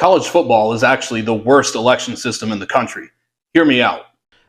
college football is actually the worst election system in the country. Hear me out.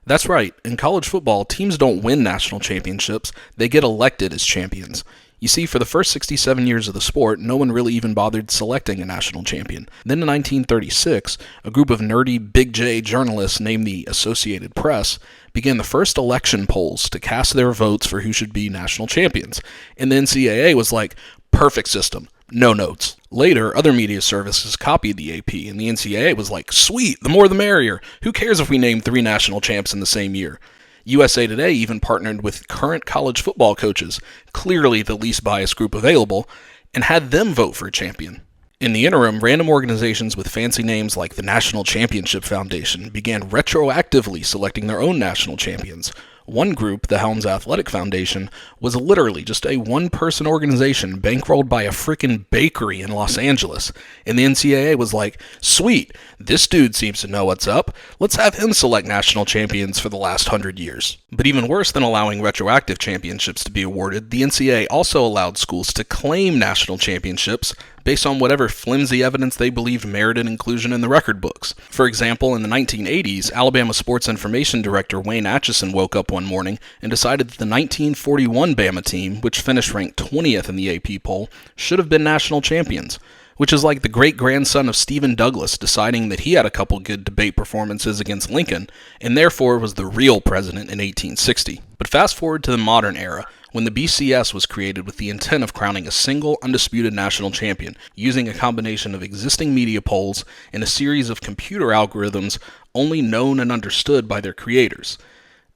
That's right. In college football, teams don't win national championships, they get elected as champions. You see, for the first 67 years of the sport, no one really even bothered selecting a national champion. Then in 1936, a group of nerdy Big J journalists named the Associated Press began the first election polls to cast their votes for who should be national champions. And the NCAA was like, perfect system, no notes. Later, other media services copied the AP, and the NCAA was like, sweet, the more the merrier. Who cares if we name 3 national champs in the same year? USA Today even partnered with current college football coaches, clearly the least biased group available, and had them vote for a champion. In the interim, random organizations with fancy names like the National Championship Foundation began retroactively selecting their own national champions. One group, the Helms Athletic Foundation, was literally just a one-person organization bankrolled by a frickin' bakery in Los Angeles. And the NCAA was like, sweet, this dude seems to know what's up. Let's have him select national champions for the last 100 years. But even worse than allowing retroactive championships to be awarded, the NCAA also allowed schools to claim national championships based on whatever flimsy evidence they believed merited inclusion in the record books. For example, in the 1980s, Alabama Sports Information Director Wayne Atchison woke up one morning and decided that the 1941 Bama team, which finished ranked 20th in the AP poll, should have been national champions, which is like the great-grandson of Stephen Douglas deciding that he had a couple good debate performances against Lincoln, and therefore was the real president in 1860. But fast forward to the modern era, when the BCS was created with the intent of crowning a single, undisputed national champion, using a combination of existing media polls and a series of computer algorithms only known and understood by their creators.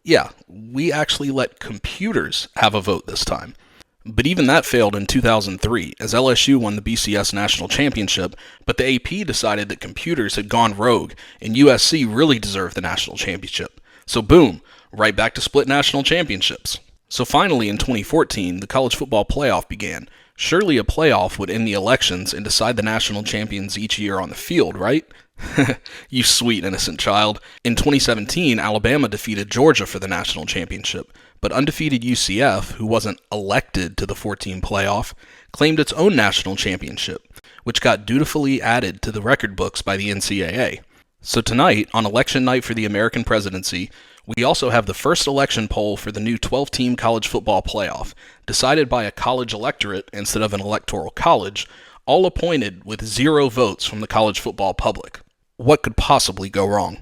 Yeah, we actually let computers have a vote this time. But even that failed in 2003, as LSU won the BCS National Championship, but the AP decided that computers had gone rogue, and USC really deserved the national championship. So boom, right back to split national championships. So finally, in 2014, the college football playoff began. Surely a playoff would end the elections and decide the national champions each year on the field, right? You sweet innocent child. In 2017, Alabama defeated Georgia for the national championship, but undefeated UCF, who wasn't elected to the 14 playoff, claimed its own national championship, which got dutifully added to the record books by the NCAA. So tonight, on election night for the American presidency, we also have the first election poll for the new 12-team college football playoff, decided by a college electorate instead of an electoral college, all appointed with 0 votes from the college football public. What could possibly go wrong?